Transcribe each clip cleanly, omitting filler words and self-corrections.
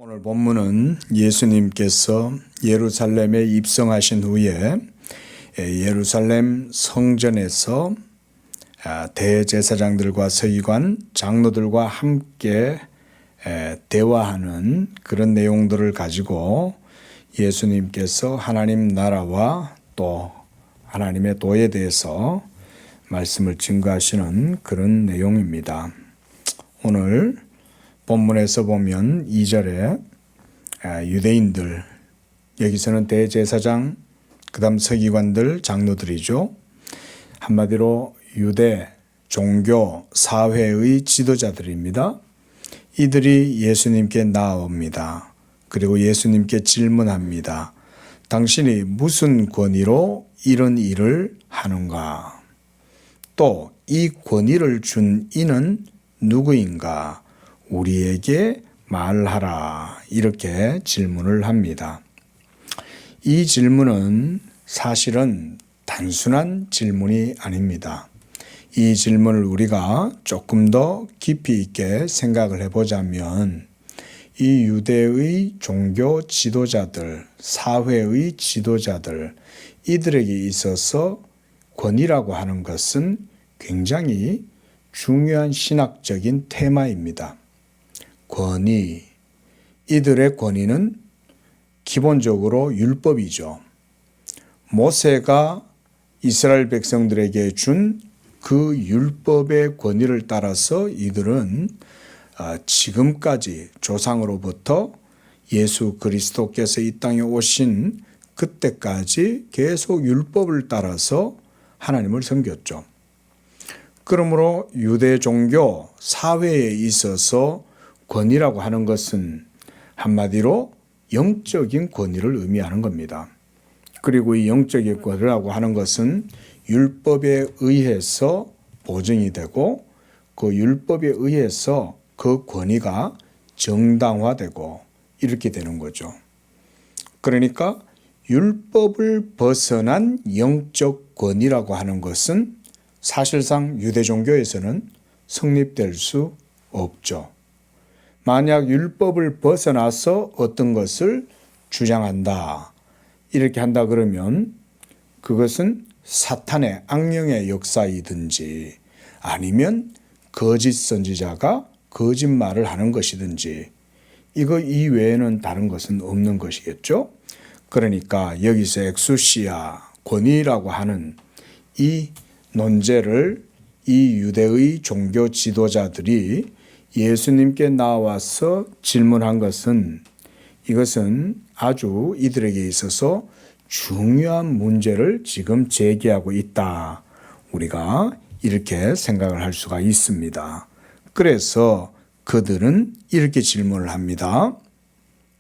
오늘 본문은 예수님께서 예루살렘에 입성하신 후에 예루살렘 성전에서 대제사장들과 서기관, 장로들과 함께 대화하는 그런 내용들을 가지고 예수님께서 하나님 나라와 또 하나님의 도에 대해서 말씀을 증거하시는 그런 내용입니다. 오늘 본문에서 보면 2절에 유대인들, 여기서는 대제사장, 그 다음 서기관들, 장로들이죠. 한마디로 유대 종교 사회의 지도자들입니다. 이들이 예수님께 나옵니다. 그리고 예수님께 질문합니다. 당신이 무슨 권위로 이런 일을 하는가? 또 이 권위를 준 이는 누구인가? 우리에게 말하라. 이렇게 질문을 합니다. 이 질문은 사실은 단순한 질문이 아닙니다. 이 질문을 우리가 조금 더 깊이 있게 생각을 해보자면 이 유대의 종교 지도자들, 사회의 지도자들, 이들에게 있어서 권위라고 하는 것은 굉장히 중요한 신학적인 테마입니다. 권위, 이들의 권위는 기본적으로 율법이죠. 모세가 이스라엘 백성들에게 준 그 율법의 권위를 따라서 이들은 지금까지 조상으로부터 예수 그리스도께서 이 땅에 오신 그때까지 계속 율법을 따라서 하나님을 섬겼죠. 그러므로 유대 종교 사회에 있어서 권위라고 하는 것은 한마디로 영적인 권위를 의미하는 겁니다. 그리고 이 영적인 권위라고 하는 것은 율법에 의해서 보증이 되고 그 율법에 의해서 그 권위가 정당화되고 이렇게 되는 거죠. 그러니까 율법을 벗어난 영적 권위라고 하는 것은 사실상 유대 종교에서는 성립될 수 없죠. 만약 율법을 벗어나서 어떤 것을 주장한다, 이렇게 한다 그러면 그것은 사탄의 악령의 역사이든지 아니면 거짓 선지자가 거짓말을 하는 것이든지 이거 이외에는 다른 것은 없는 것이겠죠. 그러니까 여기서 엑수시아, 권위라고 하는 이 논제를 이 유대의 종교 지도자들이 예수님께 나와서 질문한 것은 이것은 아주 이들에게 있어서 중요한 문제를 지금 제기하고 있다. 우리가 이렇게 생각을 할 수가 있습니다. 그래서 그들은 이렇게 질문을 합니다.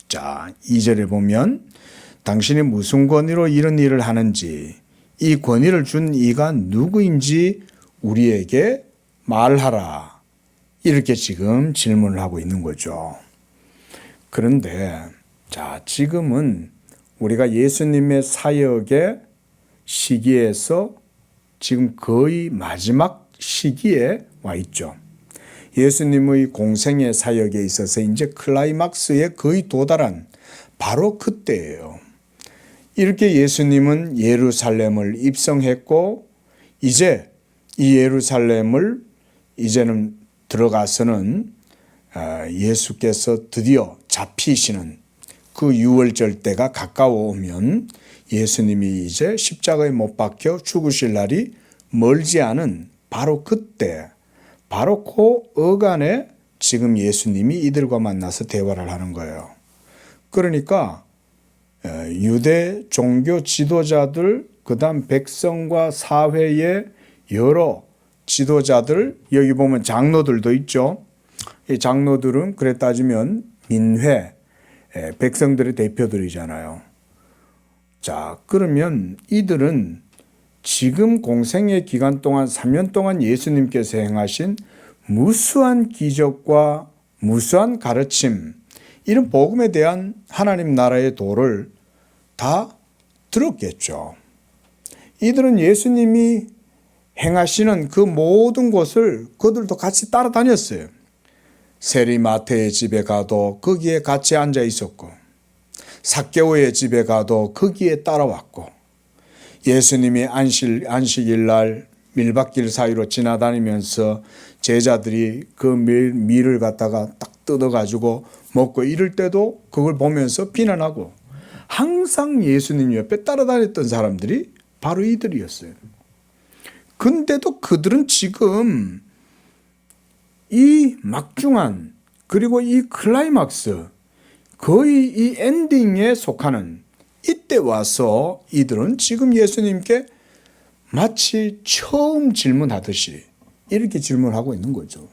자, 2절에 보면 당신이 무슨 권위로 이런 일을 하는지 이 권위를 준 이가 누구인지 우리에게 말하라. 이렇게 지금 질문을 하고 있는 거죠. 그런데 자, 지금은 우리가 예수님의 사역의 시기에서 지금 거의 마지막 시기에 와 있죠. 예수님의 공생의 사역에 있어서 이제 클라이막스에 거의 도달한 바로 그때예요. 이렇게 예수님은 예루살렘을 입성했고 이제 이 예루살렘을 이제는 들어가서는 예수께서 드디어 잡히시는 그 유월절 때가 가까워 오면 예수님이 이제 십자가에 못 박혀 죽으실 날이 멀지 않은 바로 그때, 바로 그 어간에 지금 예수님이 이들과 만나서 대화를 하는 거예요. 그러니까 유대 종교 지도자들, 그 다음 백성과 사회의 여러 지도자들, 여기 보면 장로들도 있죠. 이 장로들은 그래 따지면 민회, 백성들의 대표들이잖아요. 자, 그러면 이들은 지금 공생의 기간 동안 3년 동안 예수님께서 행하신 무수한 기적과 무수한 가르침, 이런 복음에 대한 하나님 나라의 도를 다 들었겠죠. 이들은 예수님이 행하시는 그 모든 곳을 그들도 같이 따라다녔어요. 세리마태의 집에 가도 거기에 같이 앉아 있었고, 삭개오의 집에 가도 거기에 따라왔고, 예수님이 안식일 날 밀밭길 사이로 지나다니면서 제자들이 그 밀을 갖다가 딱 뜯어가지고 먹고 이럴 때도 그걸 보면서 비난하고, 항상 예수님 옆에 따라다녔던 사람들이 바로 이들이었어요. 근데도 그들은 지금 이 막중한, 그리고 이 클라이막스, 거의 이 엔딩에 속하는 이때 와서 이들은 지금 예수님께 마치 처음 질문하듯이 이렇게 질문하고 있는 거죠.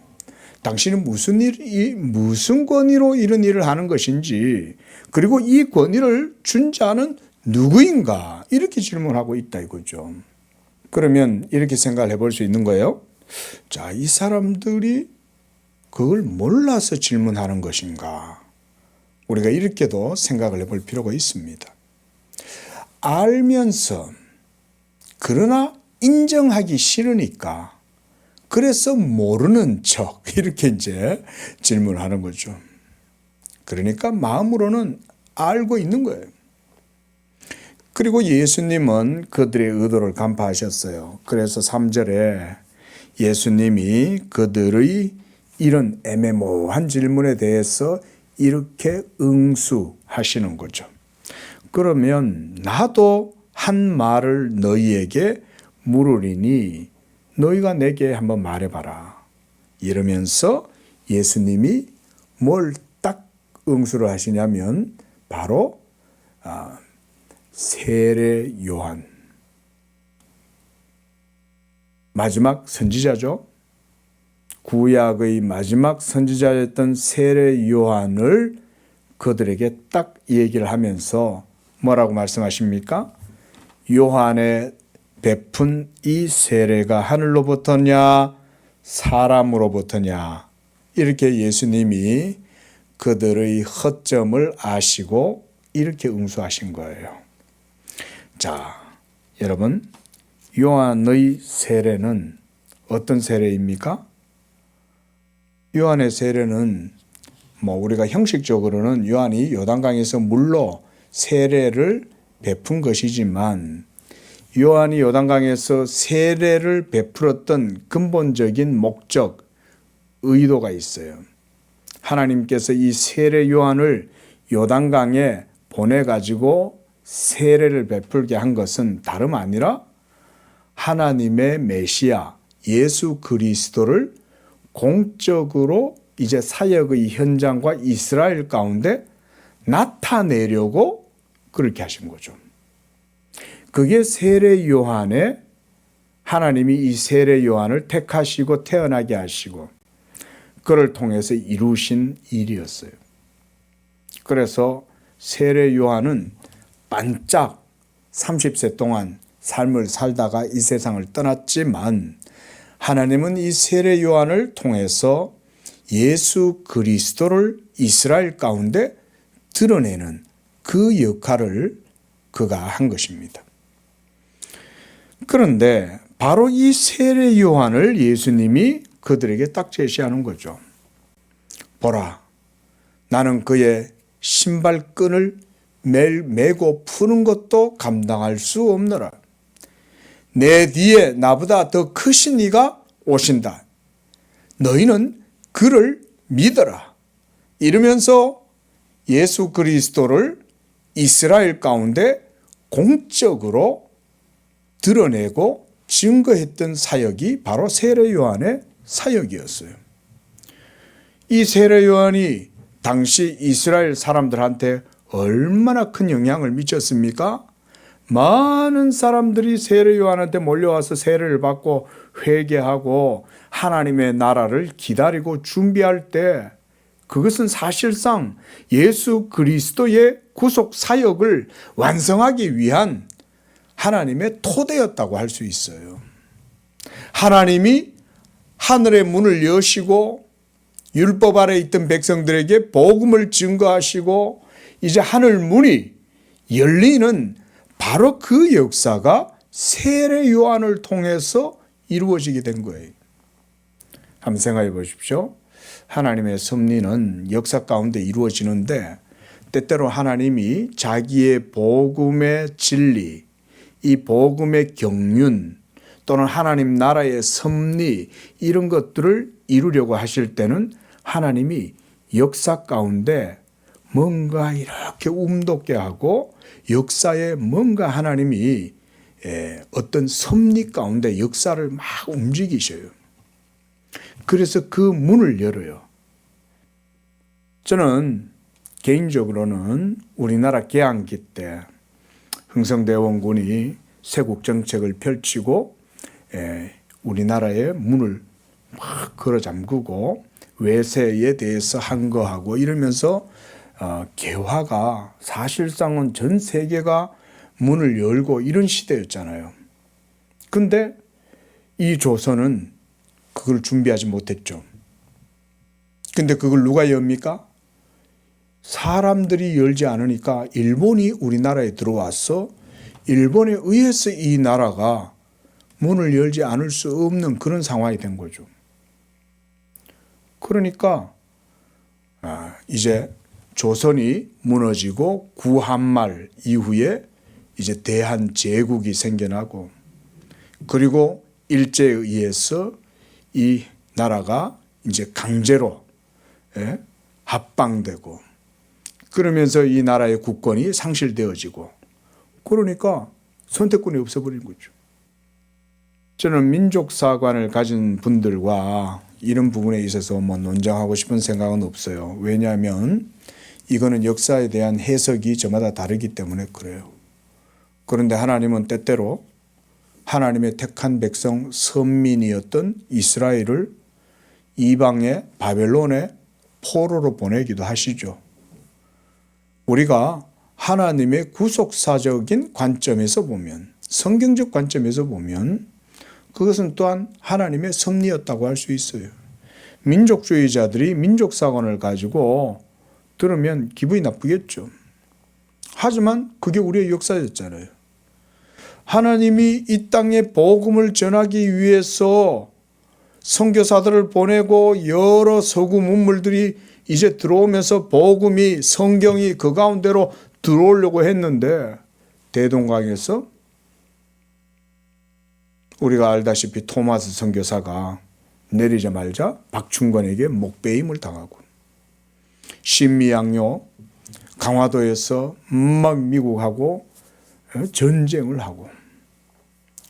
당신은 무슨 권위로 이런 일을 하는 것인지, 그리고 이 권위를 준 자는 누구인가, 이렇게 질문하고 있다 이거죠. 그러면 이렇게 생각을 해볼 수 있는 거예요. 자, 이 사람들이 그걸 몰라서 질문하는 것인가? 우리가 이렇게도 생각을 해볼 필요가 있습니다. 알면서, 그러나 인정하기 싫으니까, 그래서 모르는 척 이렇게 이제 질문하는 거죠. 그러니까 마음으로는 알고 있는 거예요. 그리고 예수님은 그들의 의도를 간파하셨어요. 그래서 3절에 예수님이 그들의 이런 애매모호한 질문에 대해서 이렇게 응수하시는 거죠. 그러면 나도 한 말을 너희에게 물으리니 너희가 내게 한번 말해봐라. 이러면서 예수님이 뭘 딱 응수를 하시냐면 바로 세례 요한, 마지막 선지자죠. 구약의 마지막 선지자였던 세례 요한을 그들에게 딱 얘기를 하면서 뭐라고 말씀하십니까? 요한의 베푼 이 세례가 하늘로부터냐 사람으로부터냐, 이렇게 예수님이 그들의 허점을 아시고 이렇게 응수하신 거예요. 자, 여러분, 요한의 세례는 어떤 세례입니까? 요한의 세례는 우리가 형식적으로는 요한이 요단강에서 물로 세례를 베푼 것이지만, 요한이 요단강에서 세례를 베풀었던 근본적인 목적, 의도가 있어요. 하나님께서 이 세례 요한을 요단강에 보내가지고 세례를 베풀게 한 것은 다름 아니라 하나님의 메시아 예수 그리스도를 공적으로 이제 사역의 현장과 이스라엘 가운데 나타내려고 그렇게 하신 거죠. 그게 세례 요한의, 하나님이 이 세례 요한을 택하시고 태어나게 하시고 그를 통해서 이루신 일이었어요. 그래서 세례 요한은 반짝 30세 동안 삶을 살다가 이 세상을 떠났지만, 하나님은 이 세례 요한을 통해서 예수 그리스도를 이스라엘 가운데 드러내는 그 역할을 그가 한 것입니다. 그런데 바로 이 세례 요한을 예수님이 그들에게 딱 제시하는 거죠. 보라, 나는 그의 신발끈을 매고 푸는 것도 감당할 수 없노라. 내 뒤에 나보다 더 크신 이가 오신다. 너희는 그를 믿어라. 이러면서 예수 그리스도를 이스라엘 가운데 공적으로 드러내고 증거했던 사역이 바로 세례 요한의 사역이었어요. 이 세례 요한이 당시 이스라엘 사람들한테 얼마나 큰 영향을 미쳤습니까? 많은 사람들이 세례 요한한테 몰려와서 세례를 받고 회개하고 하나님의 나라를 기다리고 준비할 때, 그것은 사실상 예수 그리스도의 구속 사역을 완성하기 위한 하나님의 토대였다고 할 수 있어요. 하나님이 하늘의 문을 여시고 율법 아래 있던 백성들에게 복음을 증거하시고 이제 하늘 문이 열리는 바로 그 역사가 세례 요한을 통해서 이루어지게 된 거예요. 한번 생각해 보십시오. 하나님의 섭리는 역사 가운데 이루어지는데 때때로 하나님이 자기의 복음의 진리, 이 복음의 경륜 또는 하나님 나라의 섭리 이런 것들을 이루려고 하실 때는 하나님이 역사 가운데 뭔가 이렇게 움돋게 하고 역사에 뭔가 하나님이 어떤 섭리 가운데 역사를 막 움직이셔요. 그래서 그 문을 열어요. 저는 개인적으로는 우리나라 개항기 때 흥성대원군이 세국정책을 펼치고 우리나라의 문을 막 걸어 잠그고 외세에 대해서 항거하고 이러면서 개화가 사실상은 전 세계가 문을 열고 이런 시대였잖아요. 근데 이 조선은 그걸 준비하지 못했죠. 근데 그걸 누가 엽니까? 사람들이 열지 않으니까 일본이 우리나라에 들어와서 일본에 의해서 이 나라가 문을 열지 않을 수 없는 그런 상황이 된 거죠. 그러니까 이제 조선이 무너지고 구한말 이후에 이제 대한제국이 생겨나고 그리고 일제에 의해서 이 나라가 이제 강제로 합방되고 그러면서 이 나라의 국권이 상실되어지고 그러니까 선택권이 없어버린 거죠. 저는 민족사관을 가진 분들과 이런 부분에 있어서 논쟁하고 싶은 생각은 없어요. 왜냐하면 이거는 역사에 대한 해석이 저마다 다르기 때문에 그래요. 그런데 하나님은 때때로 하나님의 택한 백성 선민이었던 이스라엘을 이방의 바벨론의 포로로 보내기도 하시죠. 우리가 하나님의 구속사적인 관점에서 보면, 성경적 관점에서 보면 그것은 또한 하나님의 섭리였다고 할 수 있어요. 민족주의자들이 민족사관을 가지고 들으면 기분이 나쁘겠죠. 하지만 그게 우리의 역사였잖아요. 하나님이 이 땅에 복음을 전하기 위해서 선교사들을 보내고 여러 서구 문물들이 이제 들어오면서 복음이 성경이 그 가운데로 들어오려고 했는데 대동강에서 우리가 알다시피 토마스 선교사가 내리자마자 박충관에게 목베임을 당하고 신미양요 강화도에서 막 미국하고 전쟁을 하고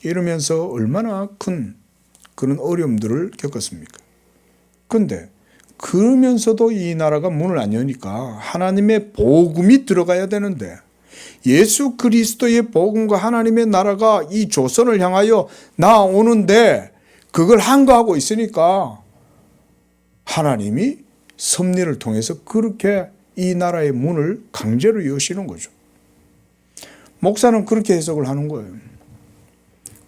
이러면서 얼마나 큰 그런 어려움들을 겪었습니까? 그런데 그러면서도 이 나라가 문을 안 여니까 하나님의 복음이 들어가야 되는데 예수 그리스도의 복음과 하나님의 나라가 이 조선을 향하여 나오는데 그걸 항거하고 있으니까 하나님이 섭리를 통해서 그렇게 이 나라의 문을 강제로 여시는 거죠. 목사는 그렇게 해석을 하는 거예요.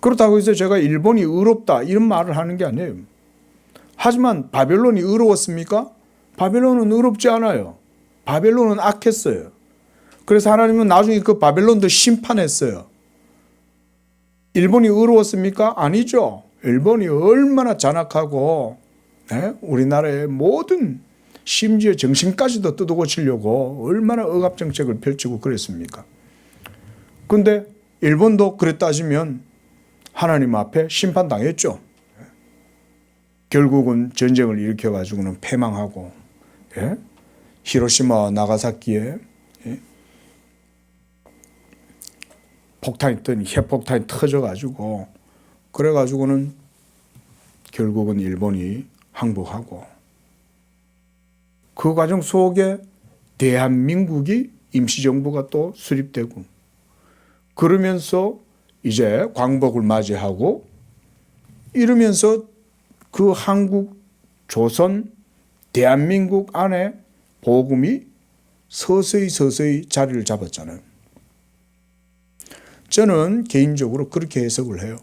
그렇다고 해서 제가 일본이 의롭다 이런 말을 하는 게 아니에요. 하지만 바벨론이 의로웠습니까? 바벨론은 의롭지 않아요. 바벨론은 악했어요. 그래서 하나님은 나중에 그 바벨론도 심판했어요. 일본이 의로웠습니까? 아니죠. 일본이 얼마나 잔악하고 우리나라의 모든 심지어 정신까지도 뜯어고치려고 얼마나 억압정책을 펼치고 그랬습니까? 그런데 일본도 그랬다 하시면 하나님 앞에 심판당했죠. 결국은 전쟁을 일으켜가지고는 패망하고 히로시마와 나가사키에 핵폭탄이 터져가지고 그래가지고는 결국은 일본이 항복하고 그 과정 속에 대한민국이 임시정부가 또 수립되고 그러면서 이제 광복을 맞이하고 이러면서 그 한국, 조선, 대한민국 안에 복음이 서서히 자리를 잡았잖아요. 저는 개인적으로 그렇게 해석을 해요.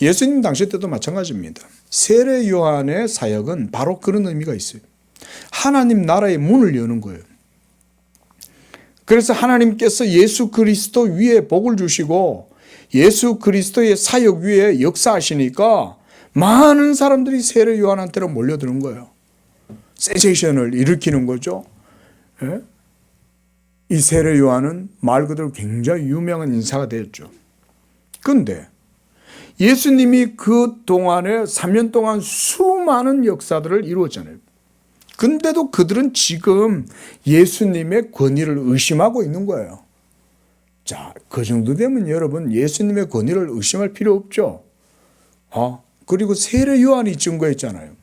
예수님 당시 때도 마찬가지입니다. 세례 요한의 사역은 바로 그런 의미가 있어요. 하나님 나라의 문을 여는 거예요. 그래서 하나님께서 예수 그리스도 위에 복을 주시고 예수 그리스도의 사역 위에 역사하시니까 많은 사람들이 세례 요한한테로 몰려드는 거예요. 센세이션을 일으키는 거죠. 예? 이 세례 요한은 말 그대로 굉장히 유명한 인사가 되었죠. 그런데 예수님이 그 동안에 3년 동안 수많은 역사들을 이루었잖아요. 근데도 그들은 지금 예수님의 권위를 의심하고 있는 거예요. 자, 그 정도 되면 여러분 예수님의 권위를 의심할 필요 없죠. 그리고 세례 요한이 증거했잖아요.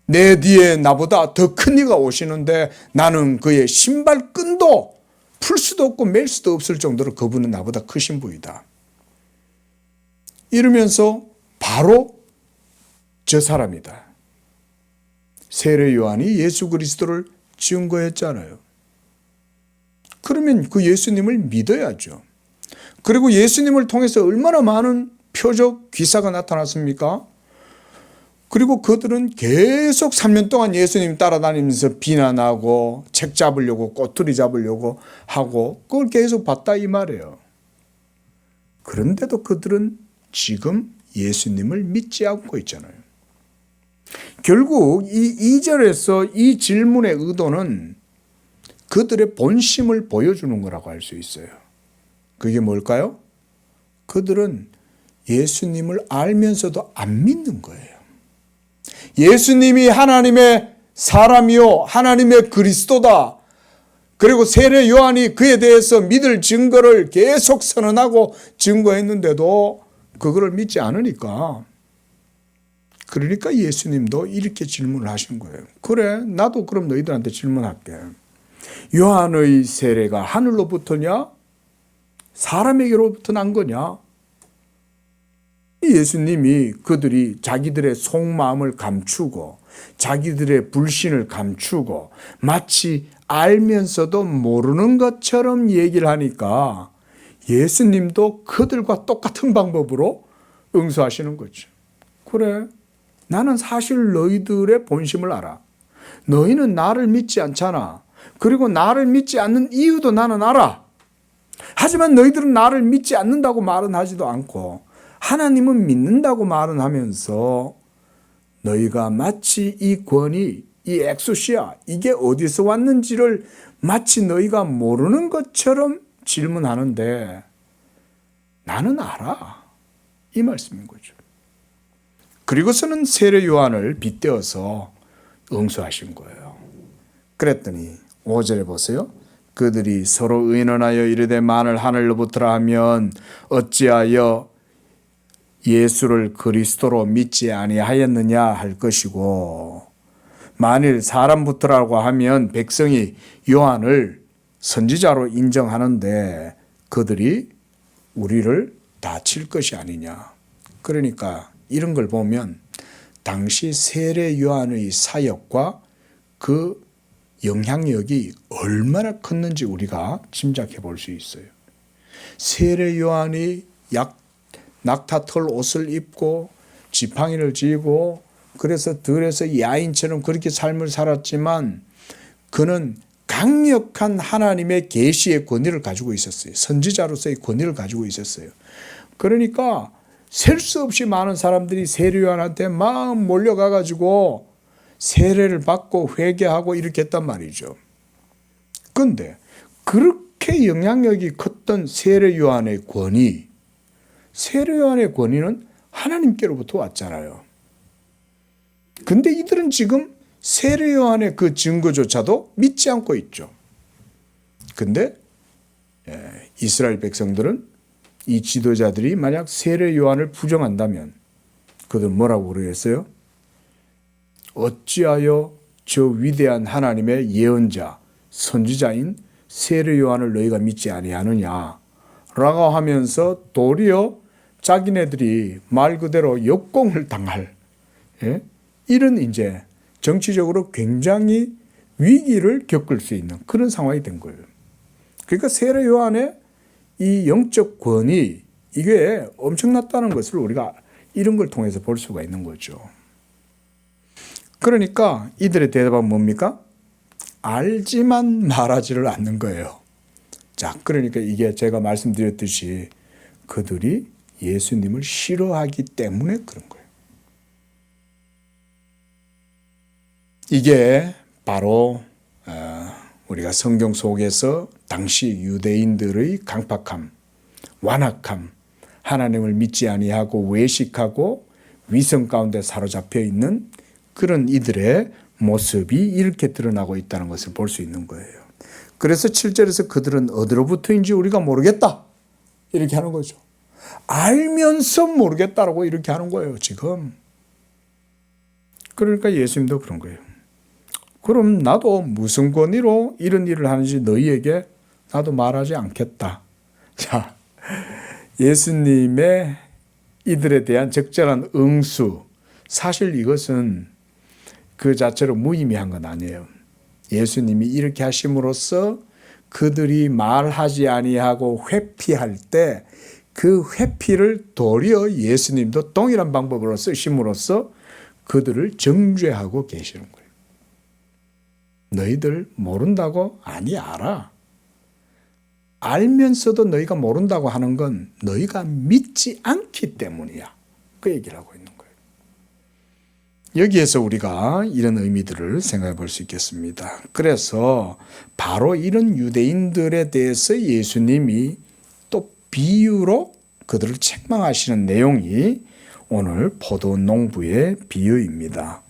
내 뒤에 나보다 더 큰 이가 오시는데 나는 그의 신발끈도 풀 수도 없고 맬 수도 없을 정도로 그분은 나보다 크신 분이다. 이러면서 바로 저 사람이다. 세례 요한이 예수 그리스도를 증거했잖아요. 그러면 그 예수님을 믿어야죠. 그리고 예수님을 통해서 얼마나 많은 표적 기사가 나타났습니까? 그리고 그들은 계속 3년 동안 예수님 따라다니면서 비난하고 책 잡으려고 꼬투리 잡으려고 하고 그걸 계속 봤다 이 말이에요. 그런데도 그들은 지금 예수님을 믿지 않고 있잖아요. 결국 이 2절에서 이 질문의 의도는 그들의 본심을 보여주는 거라고 할 수 있어요. 그게 뭘까요? 그들은 예수님을 알면서도 안 믿는 거예요. 예수님이 하나님의 사람이요 하나님의 그리스도다. 그리고 세례 요한이 그에 대해서 믿을 증거를 계속 선언하고 증거했는데도 그거를 믿지 않으니까 그러니까 예수님도 이렇게 질문을 하신 거예요. 그래, 나도 그럼 너희들한테 질문할게. 요한의 세례가 하늘로부터냐? 사람에게로부터 난 거냐? 예수님이 그들이 자기들의 속마음을 감추고 자기들의 불신을 감추고 마치 알면서도 모르는 것처럼 얘기를 하니까 예수님도 그들과 똑같은 방법으로 응수하시는 거죠. 그래, 나는 사실 너희들의 본심을 알아. 너희는 나를 믿지 않잖아. 그리고 나를 믿지 않는 이유도 나는 알아. 하지만 너희들은 나를 믿지 않는다고 말은 하지도 않고 하나님은 믿는다고 말은 하면서 너희가 마치 이 권위, 이 엑소시아, 이게 어디서 왔는지를 마치 너희가 모르는 것처럼 질문하는데 나는 알아. 이 말씀인 거죠. 그리고서는 세례 요한을 빗대어서 응수하신 거예요. 그랬더니 5절에 보세요. 그들이 서로 의논하여 이르되 만일 하늘로부터라 하면 어찌하여 예수를 그리스도로 믿지 아니하였느냐 할 것이고 만일 사람부터라고 하면 백성이 요한을 선지자로 인정하는데 그들이 우리를 다칠 것이 아니냐. 그러니까 이런 걸 보면 당시 세례 요한의 사역과 그 영향력이 얼마나 컸는지 우리가 짐작해 볼 수 있어요. 세례 요한이 낙타털 옷을 입고 지팡이를 쥐고 그래서 들에서 야인처럼 그렇게 삶을 살았지만 그는 강력한 하나님의 계시의 권위를 가지고 있었어요. 선지자로서의 권위를 가지고 있었어요. 그러니까 셀 수 없이 많은 사람들이 세례 요한한테 막 몰려가 가지고 세례를 받고 회개하고 이렇게 했단 말이죠. 그런데 그렇게 영향력이 컸던 세례 요한의 권위, 세례 요한의 권위는 하나님께로부터 왔잖아요. 근데 이들은 지금 세례 요한의 그 증거조차도 믿지 않고 있죠. 근데 이스라엘 백성들은 이 지도자들이 만약 세례 요한을 부정한다면 그들은 뭐라고 그러겠어요? 어찌하여 저 위대한 하나님의 예언자, 선지자인 세례 요한을 너희가 믿지 아니하느냐 라고 하면서 도리어 자기네들이 말 그대로 역공을 당할 이런 이제 정치적으로 굉장히 위기를 겪을 수 있는 그런 상황이 된 거예요. 그러니까 세례 요한의 이 영적 권위 이게 엄청났다는 것을 우리가 이런 걸 통해서 볼 수가 있는 거죠. 그러니까 이들의 대답은 뭡니까? 알지만 말하지를 않는 거예요. 자, 그러니까 이게 제가 말씀드렸듯이 그들이 예수님을 싫어하기 때문에 그런 거예요. 이게 바로 우리가 성경 속에서 당시 유대인들의 강팍함, 완악함, 하나님을 믿지 아니하고 외식하고 위선 가운데 사로잡혀 있는 그런 이들의 모습이 이렇게 드러나고 있다는 것을 볼 수 있는 거예요. 그래서 7절에서 그들은 어디로부터인지 우리가 모르겠다 이렇게 하는 거죠. 알면서 모르겠다라고 이렇게 하는 거예요, 지금. 그러니까 예수님도 그런 거예요. 그럼 나도 무슨 권위로 이런 일을 하는지 너희에게 나도 말하지 않겠다. 자, 예수님의 이들에 대한 적절한 응수, 사실 이것은 그 자체로 무의미한 건 아니에요. 예수님이 이렇게 하심으로써 그들이 말하지 아니하고 회피할 때 그 회피를 도리어 예수님도 동일한 방법으로 쓰심으로써 그들을 정죄하고 계시는 거예요. 너희들 모른다고? 아니, 알아. 알면서도 너희가 모른다고 하는 건 너희가 믿지 않기 때문이야. 그 얘기를 하고 있는 거예요. 여기에서 우리가 이런 의미들을 생각해 볼 수 있겠습니다. 그래서 바로 이런 유대인들에 대해서 예수님이 또 비유로 그들을 책망하시는 내용이 오늘 포도원 농부의 비유입니다.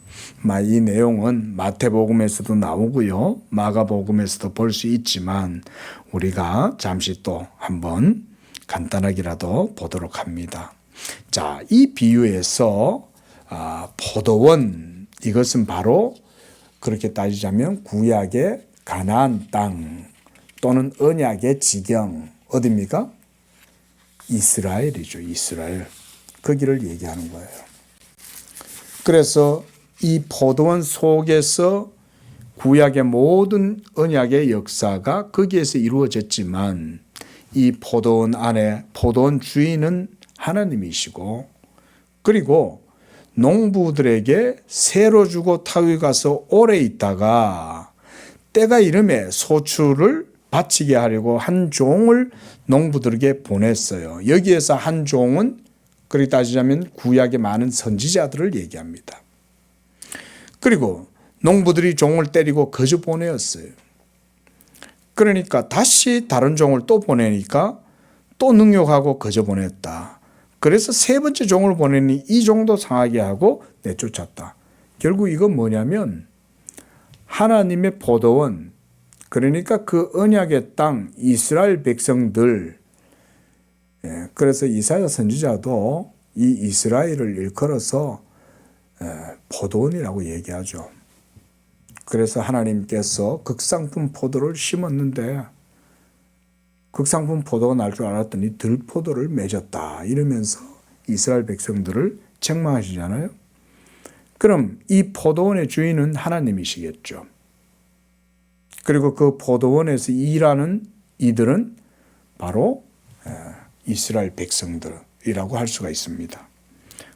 이 내용은 마태복음에서도 나오고요, 마가복음에서도 볼 수 있지만 우리가 잠시 또 한번 간단하게라도 보도록 합니다. 자, 이 비유에서 포도원, 이것은 바로 그렇게 따지자면 구약의 가나안 땅 또는 언약의 지경, 어디입니까? 이스라엘이죠. 이스라엘. 거기를 얘기하는 거예요. 그래서 이 포도원 속에서 구약의 모든 언약의 역사가 거기에서 이루어졌지만 이 포도원 안에 포도원 주인은 하나님이시고, 그리고 농부들에게 새로 주고 타국에 가서 오래 있다가 때가 이름에 소출을 바치게 하려고 한 종을 농부들에게 보냈어요. 여기에서 한 종은 그렇게 따지자면 구약의 많은 선지자들을 얘기합니다. 그리고 농부들이 종을 때리고 거저 보내었어요. 그러니까 다시 다른 종을 또 보내니까 또 능욕하고 거저 보냈다. 그래서 세 번째 종을 보내니 이 종도 상하게 하고 내쫓았다. 결국 이건 뭐냐면 하나님의 포도원, 그러니까 그 언약의 땅 이스라엘 백성들, 그래서 이사야 선지자도 이 이스라엘을 일컬어서 포도원이라고 얘기하죠. 그래서 하나님께서 극상품 포도를 심었는데 극상품 포도가 날 줄 알았더니 들포도를 맺었다 이러면서 이스라엘 백성들을 책망하시잖아요. 그럼 이 포도원의 주인은 하나님이시겠죠. 그리고 그 포도원에서 일하는 이들은 바로 이스라엘 백성들이라고 할 수가 있습니다.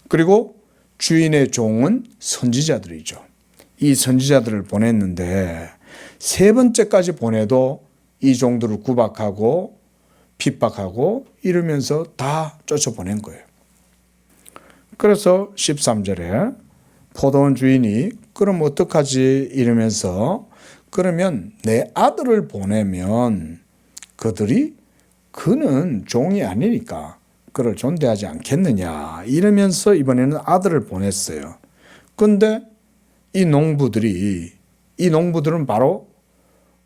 그리고 주인의 종은 선지자들이죠. 이 선지자들을 보냈는데 세 번째까지 보내도 이 종들을 구박하고 핍박하고 이러면서 다 쫓아보낸 거예요. 그래서 13절에 포도원 주인이 그럼 어떡하지 이러면서 그러면 내 아들을 보내면 그는 종이 아니니까 그를 존대하지 않겠느냐 이러면서 이번에는 아들을 보냈어요. 그런데 이 농부들은 바로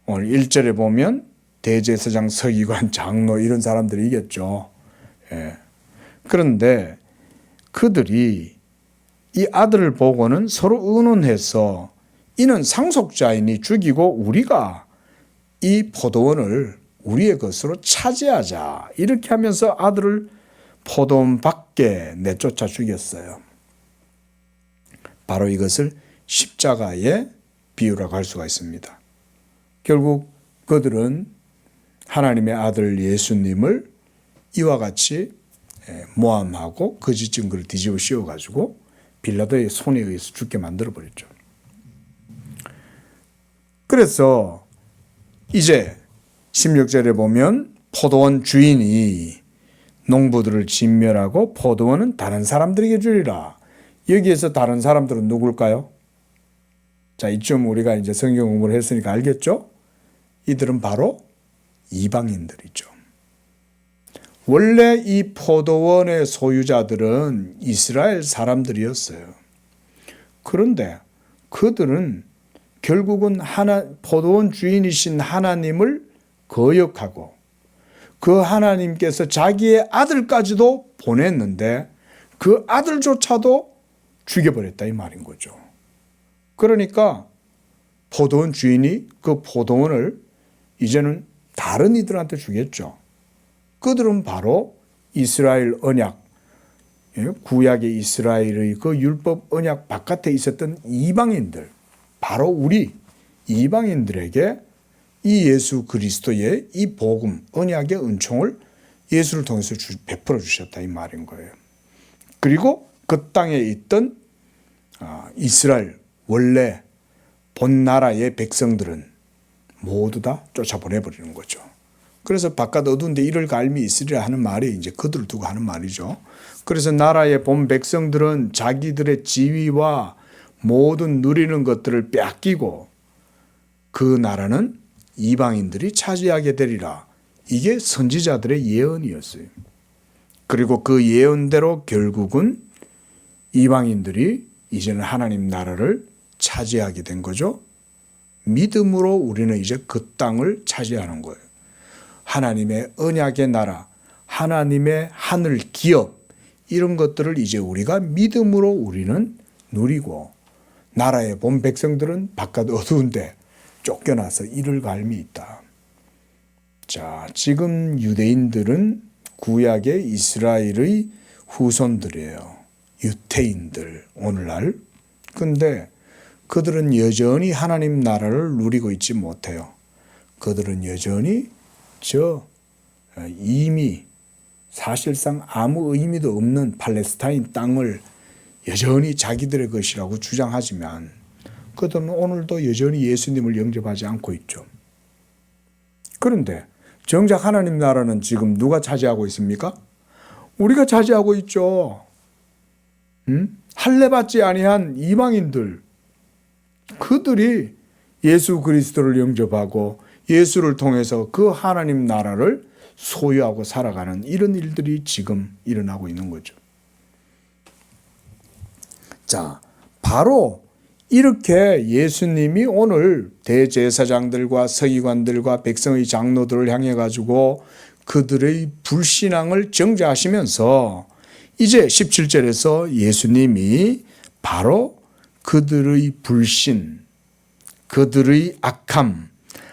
오늘 1절에 보면 대제사장, 서기관, 장로 이런 사람들이겠죠. 그런데 그들이 이 아들을 보고는 서로 의논해서 이는 상속자이니 죽이고 우리가 이 포도원을 우리의 것으로 차지하자 이렇게 하면서 아들을 포도원 밖에 내쫓아 죽였어요. 바로 이것을 십자가의 비유라고 할 수가 있습니다. 결국 그들은 하나님의 아들 예수님을 이와 같이 모함하고 거짓 증거를 뒤집어 씌워가지고 빌라도의 손에 의해서 죽게 만들어버렸죠. 그래서 이제 16절에 보면 포도원 주인이 농부들을 진멸하고 포도원은 다른 사람들에게 주리라. 여기에서 다른 사람들은 누굴까요? 자, 이쯤 우리가 이제 성경 공부를 했으니까 알겠죠? 이들은 바로 이방인들이죠. 원래 이 포도원의 소유자들은 이스라엘 사람들이었어요. 그런데 그들은 결국은 포도원 주인이신 하나님을 거역하고 그 하나님께서 자기의 아들까지도 보냈는데 그 아들조차도 죽여버렸다 이 말인 거죠. 그러니까 포도원 주인이 그 포도원을 이제는 다른 이들한테 주겠죠. 그들은 바로 이스라엘 언약, 구약의 이스라엘의 그 율법 언약 바깥에 있었던 이방인들, 바로 우리 이방인들에게 이 예수 그리스도의 이 복음, 언약의 은총을 예수를 통해서 베풀어 주셨다 이 말인 거예요. 그리고 그 땅에 있던 이스라엘 원래 본 나라의 백성들은 모두 다 쫓아보내버리는 거죠. 그래서 바깥 어두운데 이를 갈미 있으리라 하는 말이 이제 그들을 두고 하는 말이죠. 그래서 나라의 본 백성들은 자기들의 지위와 모든 누리는 것들을 빼앗기고 그 나라는 이방인들이 차지하게 되리라. 이게 선지자들의 예언이었어요. 그리고 그 예언대로 결국은 이방인들이 이제는 하나님 나라를 차지하게 된 거죠. 믿음으로 우리는 이제 그 땅을 차지하는 거예요. 하나님의 언약의 나라, 하나님의 하늘 기업 이런 것들을 이제 우리가 믿음으로 우리는 누리고 나라의 본 백성들은 바깥 어두운데 쫓겨나서 이를 갈미 있다. 자, 지금 유대인들은 구약의 이스라엘의 후손들이에요. 유태인들 오늘날. 근데 그들은 여전히 하나님 나라를 누리고 있지 못해요. 그들은 여전히 이미 사실상 아무 의미도 없는 팔레스타인 땅을 여전히 자기들의 것이라고 주장하지만 그들은 오늘도 여전히 예수님을 영접하지 않고 있죠. 그런데 정작 하나님 나라는 지금 누가 차지하고 있습니까? 우리가 차지하고 있죠. 할례받지 아니한 이방인들, 그들이 예수 그리스도를 영접하고 예수를 통해서 그 하나님 나라를 소유하고 살아가는 이런 일들이 지금 일어나고 있는 거죠. 자, 바로 이렇게 예수님이 오늘 대제사장들과 서기관들과 백성의 장로들을 향해 가지고 그들의 불신앙을 정죄하시면서 이제 17절에서 예수님이 바로 그들의 불신, 그들의 악함,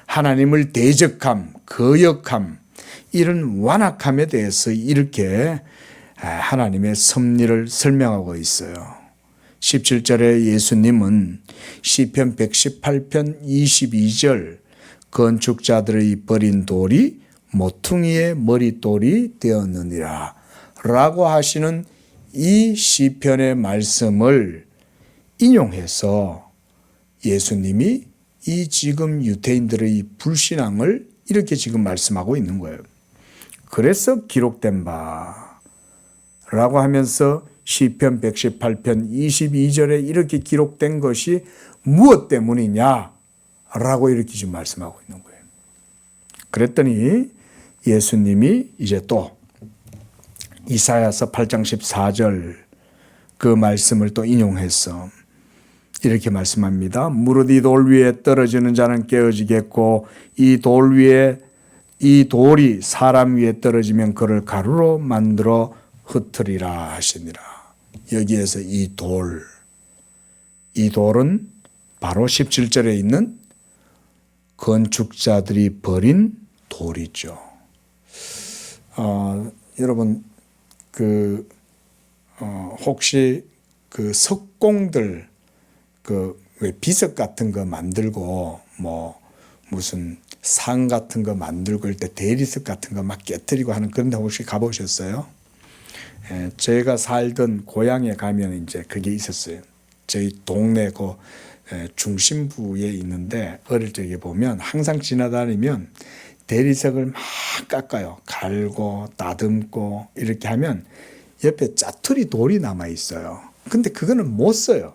하나님을 대적함, 거역함, 이런 완악함에 대해서 이렇게 하나님의 섭리를 설명하고 있어요. 17절에 예수님은 시편 118편 22절 건축자들의 버린 돌이 모퉁이의 머릿돌이 되었느니라 라고 하시는 이 시편의 말씀을 인용해서 예수님이 이 지금 유대인들의 불신앙을 이렇게 지금 말씀하고 있는 거예요. 그래서 기록된 바라고 하면서 시편 118편 22절에 이렇게 기록된 것이 무엇 때문이냐 라고 이렇게 지금 말씀하고 있는 거예요. 그랬더니 예수님이 이제 또 이사야서 8장 14절 그 말씀을 또 인용해서 이렇게 말씀합니다. 무릇 이 돌 위에 떨어지는 자는 깨어지겠고 이 돌이 사람 위에 떨어지면 그를 가루로 만들어 흩으리라 하시니라. 여기에서 이 돌은 바로 17절에 있는 건축자들이 버린 돌이죠. 여러분 혹시 그 석공들 왜 비석 같은 거 만들고 무슨 상 같은 거 만들고 일 때 대리석 같은 거 막 깨뜨리고 하는 그런 데 혹시 가보셨어요? 제가 살던 고향에 가면 이제 그게 있었어요. 저희 동네 중심부에 있는데 어릴 적에 보면 항상 지나다니면 대리석을 막 깎아요. 갈고 다듬고 이렇게 하면 옆에 짜투리 돌이 남아 있어요. 근데 그거는 못 써요.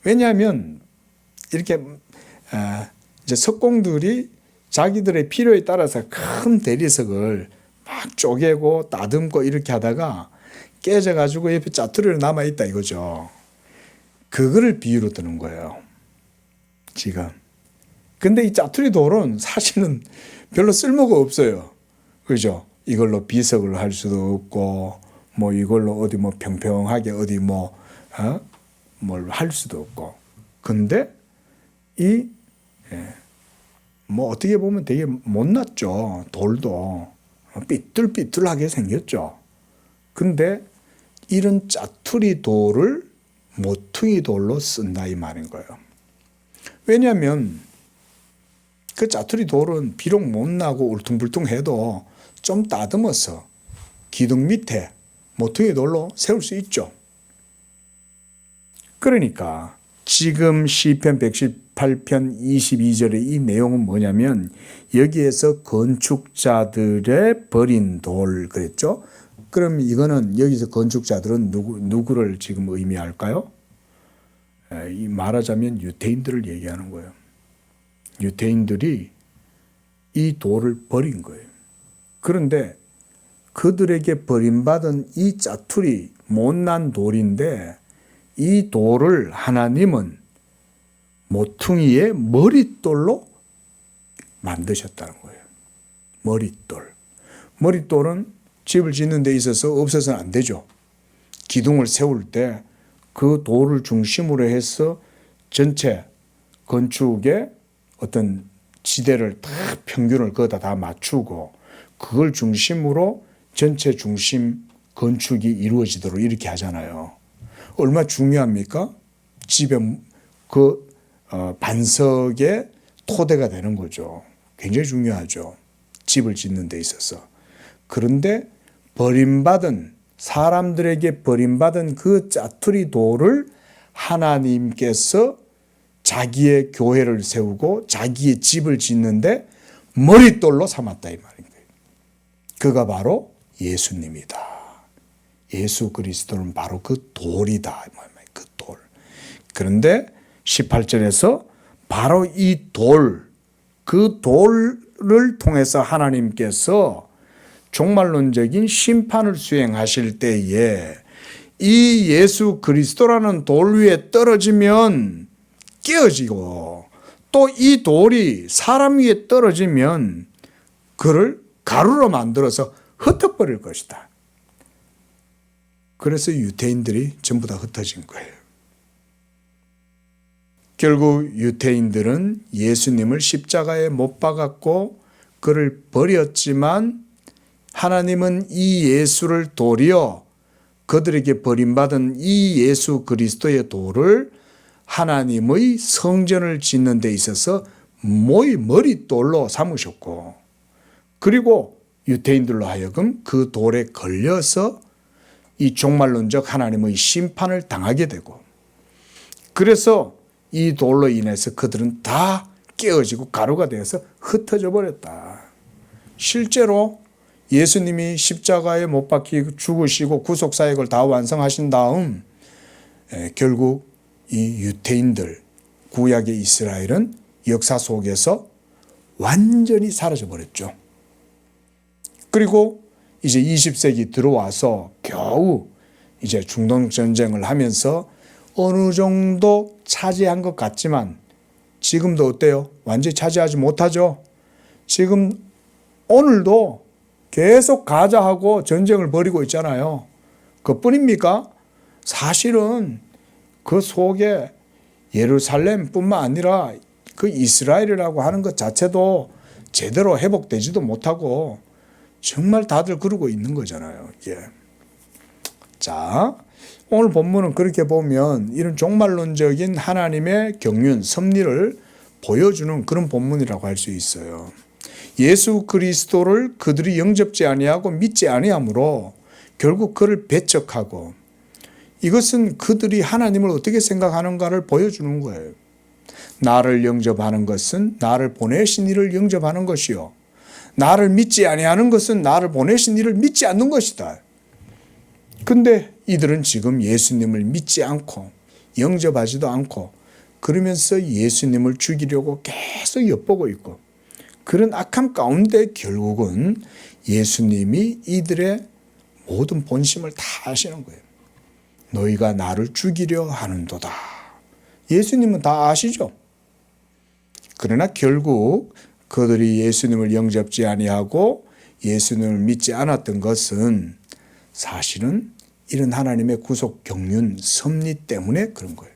왜냐하면 이렇게 이제 석공들이 자기들의 필요에 따라서 큰 대리석을 막 쪼개고 다듬고 이렇게 하다가 깨져가지고 옆에 짜투리로 남아 있다 이거죠. 그거를 비유로 드는 거예요. 지금. 근데 이 짜투리 돌은 사실은 별로 쓸모가 없어요. 그죠? 이걸로 비석을 할 수도 없고, 뭐 이걸로 어디 뭐 평평하게 어디 뭘 할 수도 없고. 근데 뭐 어떻게 보면 되게 못났죠. 돌도 삐뚤삐뚤하게 생겼죠. 근데 이런 짜투리 돌을 모퉁이 돌로 쓴다 이 말인 거예요. 왜냐하면 그 짜투리 돌은 비록 못나고 울퉁불퉁해도 좀 다듬어서 기둥 밑에 모퉁이 돌로 세울 수 있죠. 그러니까 지금 시편 118편 22절의 이 내용은 뭐냐면 여기에서 건축자들의 버린 돌 그랬죠. 그럼 이거는 여기서 건축자들은 누구를 지금 의미할까요? 이 말하자면 유대인들을 얘기하는 거예요. 유대인들이 이 돌을 버린 거예요. 그런데 그들에게 버림받은 이 짜투리 못난 돌인데 이 돌을 하나님은 모퉁이의 머릿돌로 만드셨다는 거예요. 머릿돌. 머릿돌은 집을 짓는 데 있어서 없어서는 안 되죠. 기둥을 세울 때 그 돌을 중심으로 해서 전체 건축의 어떤 지대를 다 평균을 거기다 다 맞추고 그걸 중심으로 전체 중심 건축이 이루어지도록 이렇게 하잖아요. 얼마나 중요합니까? 집에 반석의 토대가 되는 거죠. 굉장히 중요하죠. 집을 짓는 데 있어서. 그런데 사람들에게 버림받은 그 짜투리 돌을 하나님께서 자기의 교회를 세우고 자기의 집을 짓는데 머릿돌로 삼았다 이 말인 거예요. 그가 바로 예수님이다. 예수 그리스도는 바로 그 돌이다. 그 돌. 그런데 18절에서 바로 이 돌, 그 돌을 통해서 하나님께서 종말론적인 심판을 수행하실 때에 이 예수 그리스도라는 돌 위에 떨어지면 깨어지고 또 이 돌이 사람 위에 떨어지면 그를 가루로 만들어서 흩어버릴 것이다. 그래서 유대인들이 전부 다 흩어진 거예요. 결국 유대인들은 예수님을 십자가에 못 박았고 그를 버렸지만 하나님은 이 예수를 도리어 그들에게 버림받은 이 예수 그리스도의 돌을 하나님의 성전을 짓는 데 있어서 머릿돌로 삼으셨고 그리고 유대인들로 하여금 그 돌에 걸려서 이 종말론적 하나님의 심판을 당하게 되고 그래서 이 돌로 인해서 그들은 다 깨어지고 가루가 되어서 흩어져 버렸다. 실제로 예수님이 십자가에 못 박히고 죽으시고 구속사역을 다 완성하신 다음 결국 이 유대인들, 구약의 이스라엘은 역사 속에서 완전히 사라져 버렸죠. 그리고 이제 20세기 들어와서 겨우 이제 중동 전쟁을 하면서 어느 정도 차지한 것 같지만 지금도 어때요? 완전히 차지하지 못하죠. 지금 오늘도 계속 가자하고 전쟁을 벌이고 있잖아요. 그뿐입니까? 사실은 그 속에 예루살렘뿐만 아니라 그 이스라엘이라고 하는 것 자체도 제대로 회복되지도 못하고 정말 다들 그러고 있는 거잖아요. 예. 자, 오늘 본문은 그렇게 보면 이런 종말론적인 하나님의 경륜, 섭리를 보여주는 그런 본문이라고 할 수 있어요. 예수 그리스도를 그들이 영접지 아니하고 믿지 아니하므로 결국 그를 배척하고 이것은 그들이 하나님을 어떻게 생각하는가를 보여주는 거예요. 나를 영접하는 것은 나를 보내신 이를 영접하는 것이요. 나를 믿지 아니하는 것은 나를 보내신 이를 믿지 않는 것이다. 근데 이들은 지금 예수님을 믿지 않고 영접하지도 않고 그러면서 예수님을 죽이려고 계속 엿보고 있고 그런 악함 가운데 결국은 예수님이 이들의 모든 본심을 다 아시는 거예요. 너희가 나를 죽이려 하는도다. 예수님은 다 아시죠. 그러나 결국 그들이 예수님을 영접지 아니하고 예수님을 믿지 않았던 것은 사실은 이런 하나님의 구속 경륜 섭리 때문에 그런 거예요.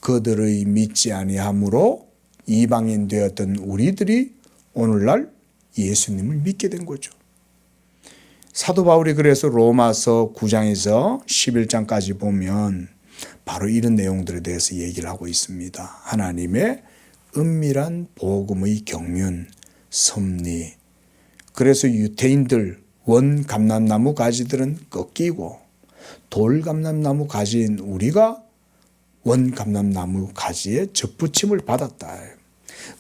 그들의 믿지 아니함으로 이방인 되었던 우리들이 오늘날 예수님을 믿게 된 거죠. 사도 바울이 그래서 로마서 9장에서 11장까지 보면 바로 이런 내용들에 대해서 얘기를 하고 있습니다. 하나님의 은밀한 복음의 경륜, 섭리. 그래서 유태인들 원 감람나무 가지들은 꺾이고 돌 감람나무 가지인 우리가 원 감람나무 가지에 접붙임을 받았다.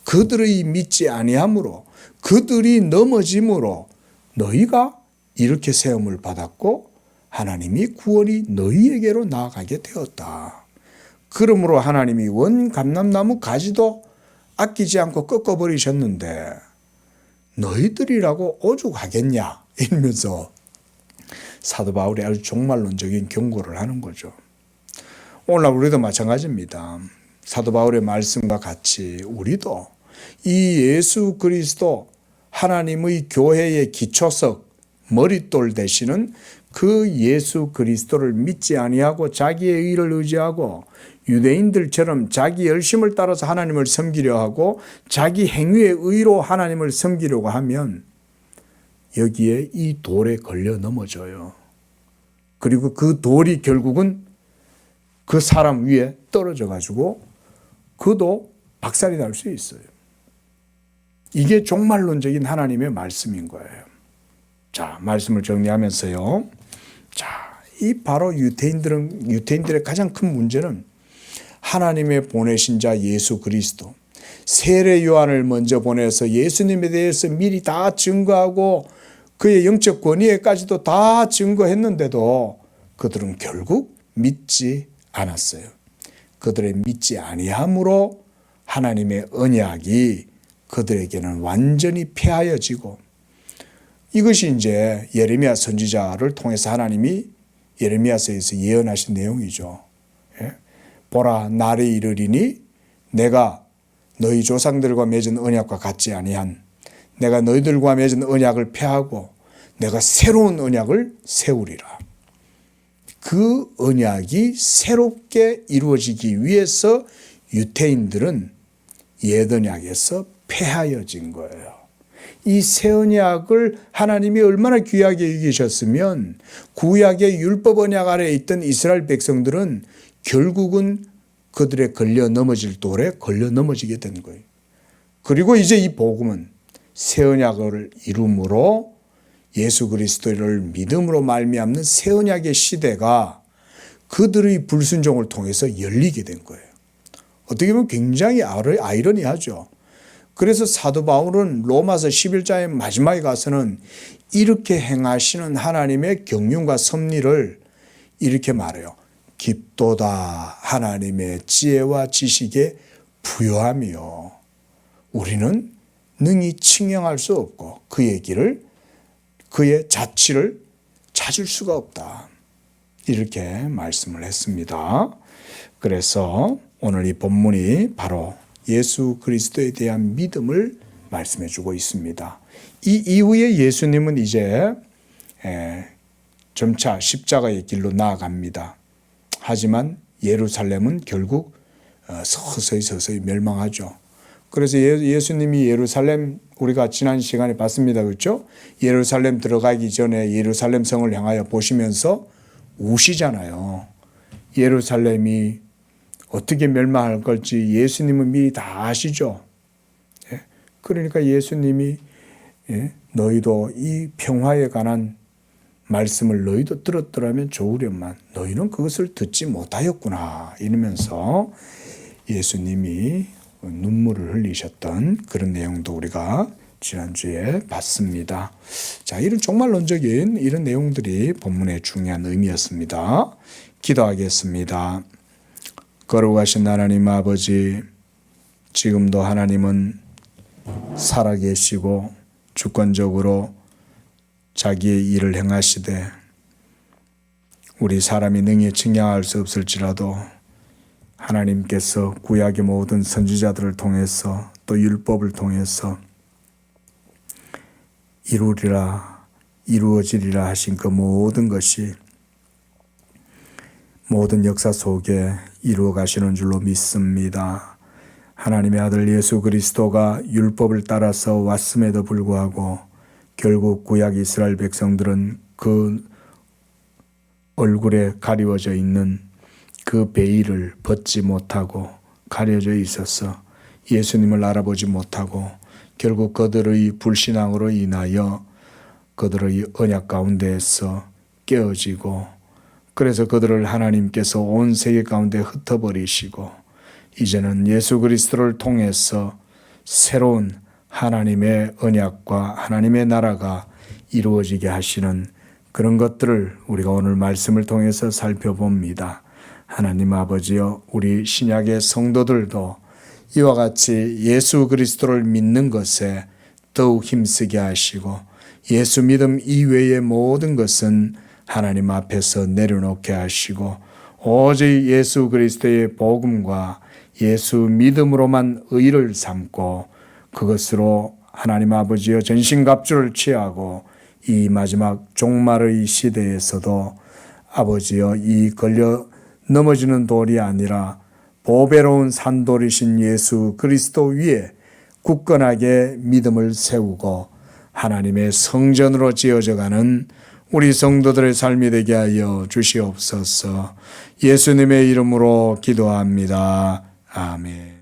그들의 믿지 아니함으로 그들이 넘어짐으로 너희가 이렇게 세움을 받았고 하나님이 구원이 너희에게로 나아가게 되었다. 그러므로 하나님이 원 감람나무 가지도 아끼지 않고 꺾어버리셨는데 너희들이라고 오죽하겠냐 이러면서 사도 바울이 아주 종말론적인 경고를 하는 거죠. 오늘날 우리도 마찬가지입니다. 사도 바울의 말씀과 같이 우리도 이 예수 그리스도 하나님의 교회의 기초석 머릿돌 되시는 그 예수 그리스도를 믿지 아니하고 자기의 의를 의지하고 유대인들처럼 자기 열심을 따라서 하나님을 섬기려 하고 자기 행위의 의로 하나님을 섬기려고 하면 여기에 이 돌에 걸려 넘어져요. 그리고 그 돌이 결국은 그 사람 위에 떨어져 가지고 그도 박살이 날 수 있어요. 이게 종말론적인 하나님의 말씀인 거예요. 자, 말씀을 정리하면서요. 자, 이 바로 유태인들의 가장 큰 문제는 하나님의 보내신 자 예수 그리스도, 세례 요한을 먼저 보내서 예수님에 대해서 미리 다 증거하고 그의 영적 권위에까지도 다 증거했는데도 그들은 결국 믿지 않았어요. 그들의 믿지 아니함으로 하나님의 언약이 그들에게는 완전히 폐하여지고 이것이 이제 예레미야 선지자를 통해서 하나님이 예레미야서에서 예언하신 내용이죠. 예? 보라, 날이 이르리니 내가 너희 조상들과 맺은 언약과 같지 아니한 내가 너희들과 맺은 언약을 폐하고 내가 새로운 언약을 세우리라. 그 언약이 새롭게 이루어지기 위해서 유태인들은 옛 언약에서 폐하여진 거예요. 이 새 언약을 하나님이 얼마나 귀하게 여기셨으면 구약의 율법 언약 아래에 있던 이스라엘 백성들은 결국은 그들의 걸려 넘어질 돌에 걸려 넘어지게 된 거예요. 그리고 이제 이 복음은 새 언약을 이름으로 예수 그리스도를 믿음으로 말미암는 새 언약의 시대가 그들의 불순종을 통해서 열리게 된 거예요. 어떻게 보면 굉장히 아이러니하죠. 그래서 사도 바울은 로마서 11장의 마지막에 가서는 이렇게 행하시는 하나님의 경륜과 섭리를 이렇게 말해요. 깊도다 하나님의 지혜와 지식에 부요하며 우리는 능히 측량할 수 없고 그의 길을 그의 자취를 찾을 수가 없다. 이렇게 말씀을 했습니다. 그래서 오늘 이 본문이 바로 예수 그리스도에 대한 믿음을 말씀해 주고 있습니다. 이 이후에 예수님은 이제 점차 십자가의 길로 나아갑니다. 하지만 예루살렘은 결국 서서히 멸망하죠. 그래서 예수님이 예루살렘 우리가 지난 시간에 봤습니다. 그렇죠? 예루살렘 들어가기 전에 예루살렘 성을 향하여 보시면서 우시잖아요. 예루살렘이 어떻게 멸망할 걸지 예수님은 미리 다 아시죠. 그러니까 예수님이 너희도 이 평화에 관한 말씀을 너희도 들었더라면 좋으련만 너희는 그것을 듣지 못하였구나 이러면서 예수님이 눈물을 흘리셨던 그런 내용도 우리가 지난주에 봤습니다. 자, 이런 종말론적인 이런 내용들이 본문의 중요한 의미였습니다. 기도하겠습니다. 거룩하신 하나님 아버지, 지금도 하나님은 살아계시고 주권적으로 자기의 일을 행하시되 우리 사람이 능히 측량할 수 없을지라도 하나님께서 구약의 모든 선지자들을 통해서 또 율법을 통해서 이루어지리라 하신 그 모든 것이 모든 역사 속에 이루어 가시는 줄로 믿습니다. 하나님의 아들 예수 그리스도가 율법을 따라서 왔음에도 불구하고 결국 구약 이스라엘 백성들은 그 얼굴에 가리워져 있는 그 베일을 벗지 못하고 가려져 있어서 예수님을 알아보지 못하고 결국 그들의 불신앙으로 인하여 그들의 언약 가운데에서 깨어지고 그래서 그들을 하나님께서 온 세계 가운데 흩어버리시고 이제는 예수 그리스도를 통해서 새로운 하나님의 언약과 하나님의 나라가 이루어지게 하시는 그런 것들을 우리가 오늘 말씀을 통해서 살펴봅니다. 하나님 아버지여, 우리 신약의 성도들도 이와 같이 예수 그리스도를 믿는 것에 더욱 힘쓰게 하시고 예수 믿음 이외의 모든 것은 하나님 앞에서 내려놓게 하시고 오직 예수 그리스도의 복음과 예수 믿음으로만 의를 삼고 그것으로 하나님 아버지여 전신갑주를 취하고 이 마지막 종말의 시대에서도 아버지여 이 걸려 넘어지는 돌이 아니라 보배로운 산돌이신 예수 그리스도 위에 굳건하게 믿음을 세우고 하나님의 성전으로 지어져가는 우리 성도들의 삶이 되게 하여 주시옵소서. 예수님의 이름으로 기도합니다. 아멘.